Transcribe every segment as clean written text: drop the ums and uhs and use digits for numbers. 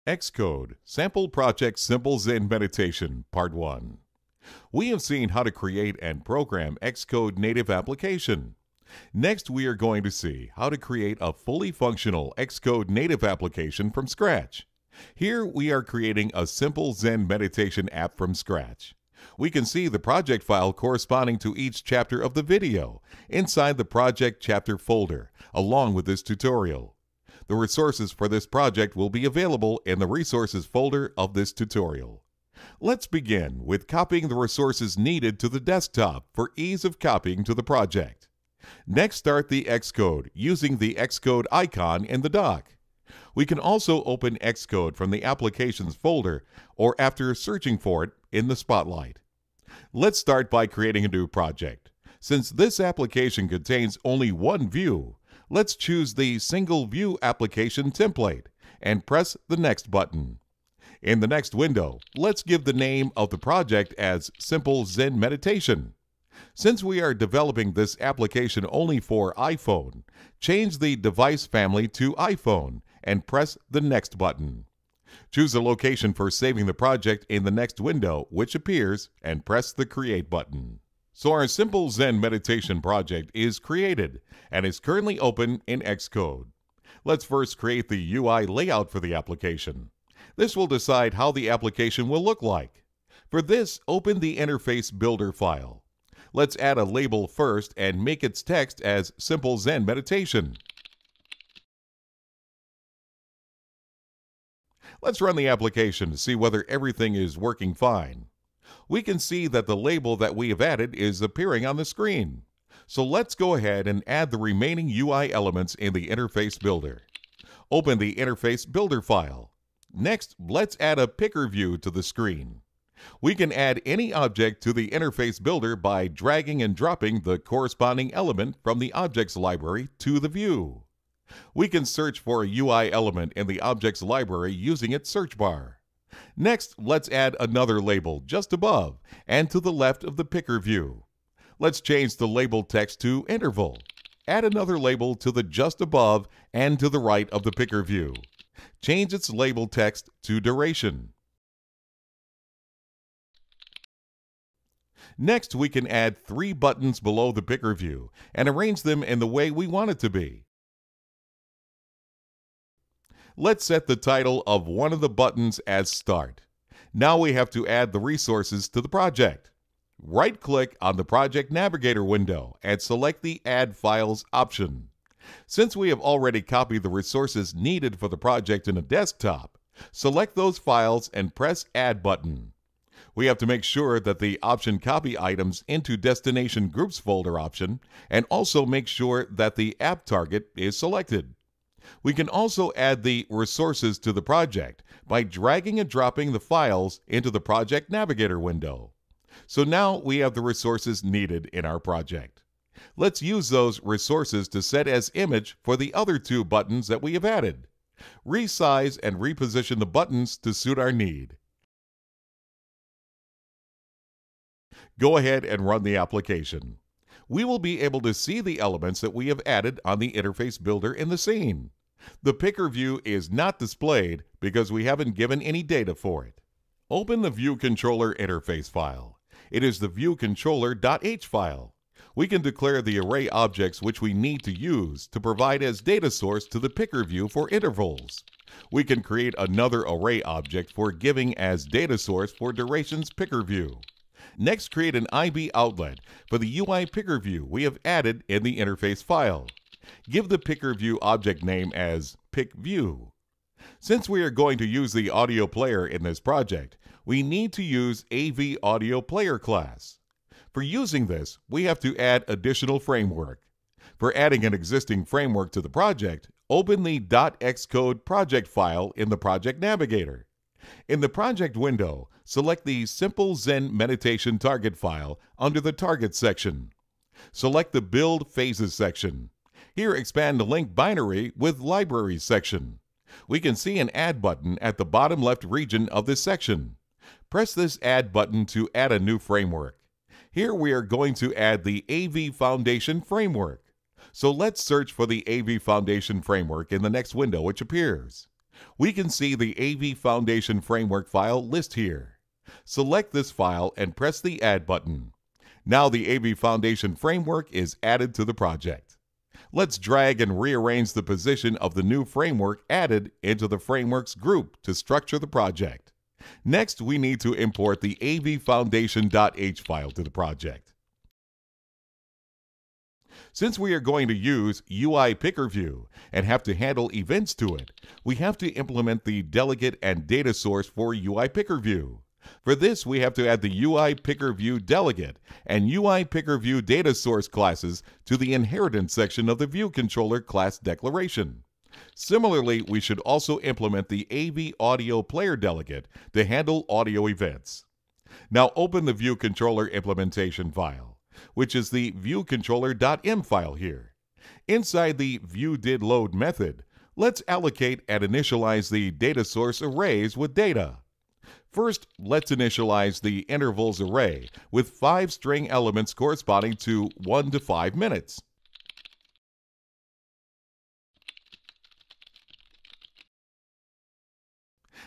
Xcode Sample Project Simple Zen Meditation Part 1. We have seen how to create and program Xcode native application. Next, we are going to see how to create a fully functional Xcode native application from scratch. Here, we are creating a simple Zen meditation app from scratch. We can see the project file corresponding to each chapter of the video inside the Project Chapter folder, along with this tutorial. The resources for this project will be available in the Resources folder of this tutorial. Let's begin with copying the resources needed to the desktop for ease of copying to the project. Next, start the Xcode using the Xcode icon in the dock. We can also open Xcode from the Applications folder or after searching for it in the Spotlight. Let's start by creating a new project. Since this application contains only one view, let's choose the Single View Application template and press the Next button. In the next window, let's give the name of the project as Simple Zen Meditation. Since we are developing this application only for iPhone, change the device family to iPhone and press the Next button. Choose a location for saving the project in the next window, which appears, and press the Create button. So our Simple Zen Meditation project is created and is currently open in Xcode. Let's first create the UI layout for the application. This will decide how the application will look like. For this, open the Interface Builder file. Let's add a label first and make its text as Simple Zen Meditation. Let's run the application to see whether everything is working fine. We can see that the label that we have added is appearing on the screen. So let's go ahead and add the remaining UI elements in the Interface Builder. Open the Interface Builder file. Next, let's add a picker view to the screen. We can add any object to the Interface Builder by dragging and dropping the corresponding element from the Objects library to the view. We can search for a UI element in the Objects library using its search bar. Next, let's add another label just above and to the left of the picker view. Let's change the label text to Interval. Add another label to the just above and to the right of the picker view. Change its label text to Duration. Next, we can add 3 buttons below the picker view and arrange them in the way we want it to be. Let's set the title of one of the buttons as Start. Now we have to add the resources to the project. Right-click on the Project Navigator window and select the Add Files option. Since we have already copied the resources needed for the project in a desktop, select those files and press Add button. We have to make sure that the option Copy Items into Destination Groups folder option and also make sure that the app target is selected. We can also add the resources to the project by dragging and dropping the files into the Project Navigator window. So now we have the resources needed in our project. Let's use those resources to set as image for the other 2 buttons that we have added. Resize and reposition the buttons to suit our need. Go ahead and run the application. We will be able to see the elements that we have added on the Interface Builder in the scene. The picker view is not displayed because we haven't given any data for it. Open the View Controller interface file. It is the viewcontroller.h file. We can declare the array objects which we need to use to provide as data source to the picker view for intervals. We can create another array object for giving as data source for durations picker view. Next, create an IB outlet for the UI picker view we have added in the interface file. Give the picker view object name as PickView. Since we are going to use the audio player in this project, we need to use AV Audio Player class. For using this, we have to add additional framework. For adding an existing framework to the project, open the .xcode project file in the Project Navigator. In the project window, select the Simple Zen Meditation target file under the Target section. Select the Build Phases section. Here, expand the link binary with Libraries section. We can see an Add button at the bottom left region of this section. Press this Add button to add a new framework. Here we are going to add the AV Foundation framework. So let's search for the AV Foundation framework in the next window which appears. We can see the AV Foundation Framework file list here. Select this file and press the Add button. Now the AV Foundation Framework is added to the project. Let's drag and rearrange the position of the new framework added into the frameworks group to structure the project. Next, we need to import the avfoundation.h file to the project. Since we are going to use UI Picker View and have to handle events to it, we have to implement the delegate and data source for UI Picker View. For this, we have to add the UI Picker View delegate and UI Picker View data source classes to the inheritance section of the View Controller class declaration. Similarly, we should also implement the AV Audio Player delegate to handle audio events. Now open the View Controller implementation file, which is the viewcontroller.m file here. Inside the viewDidLoad method, let's allocate and initialize the data source arrays with data. First, let's initialize the intervals array with 5 string elements corresponding to 1 to 5 minutes.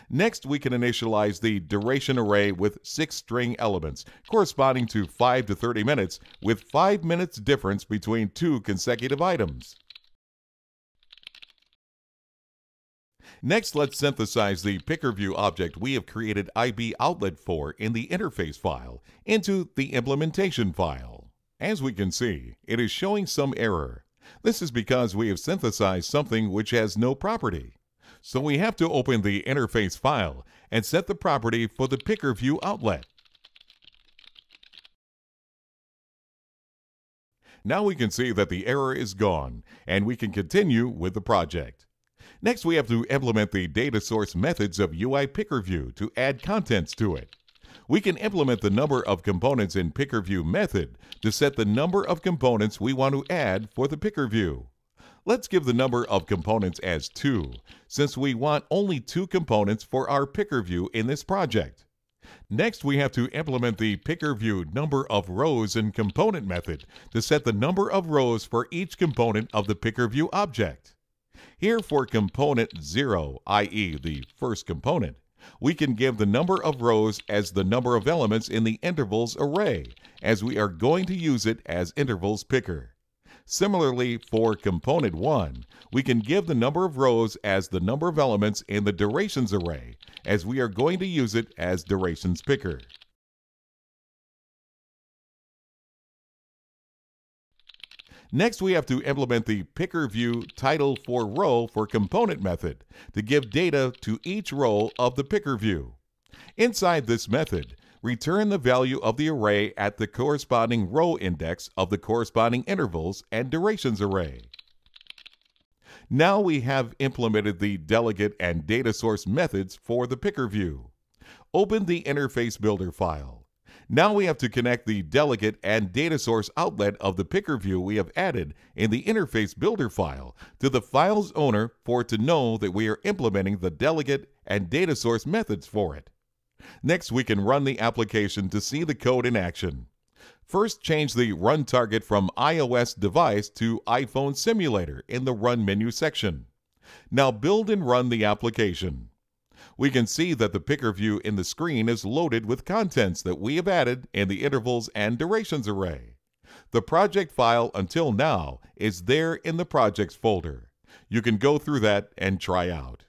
Next, we can initialize the duration array with 6 string elements corresponding to 5 to 30 minutes with 5 minutes difference between 2 consecutive items. Next, let's synthesize the Picker View object we have created IB outlet for in the interface file into the implementation file. As we can see, it is showing some error. This is because we have synthesized something which has no property. So we have to open the interface file and set the property for the Picker View outlet. Now we can see that the error is gone and we can continue with the project. Next, we have to implement the data source methods of UI Picker View to add contents to it. We can implement the number of components in Picker View method to set the number of components we want to add for the Picker View. Let's give the number of components as 2, since we want only 2 components for our Picker View in this project. Next, we have to implement the Picker View number of rows and component method to set the number of rows for each component of the Picker View object. Here for component 0, i.e. the first component, we can give the number of rows as the number of elements in the intervals array, as we are going to use it as intervals picker. Similarly, for component 1, we can give the number of rows as the number of elements in the durations array, as we are going to use it as durations picker. Next, we have to implement the Picker View title for row for component method to give data to each row of the Picker View. Inside this method, return the value of the array at the corresponding row index of the corresponding intervals and durations array. Now we have implemented the delegate and data source methods for the Picker View. Open the Interface Builder file. Now we have to connect the delegate and data source outlet of the Picker View we have added in the Interface Builder file to the file's owner for it to know that we are implementing the delegate and data source methods for it. Next, we can run the application to see the code in action. First, change the Run Target from iOS device to iPhone Simulator in the Run menu section. Now build and run the application. We can see that the Picker View in the screen is loaded with contents that we have added in the intervals and durations array. The project file until now is there in the projects folder. You can go through that and try out.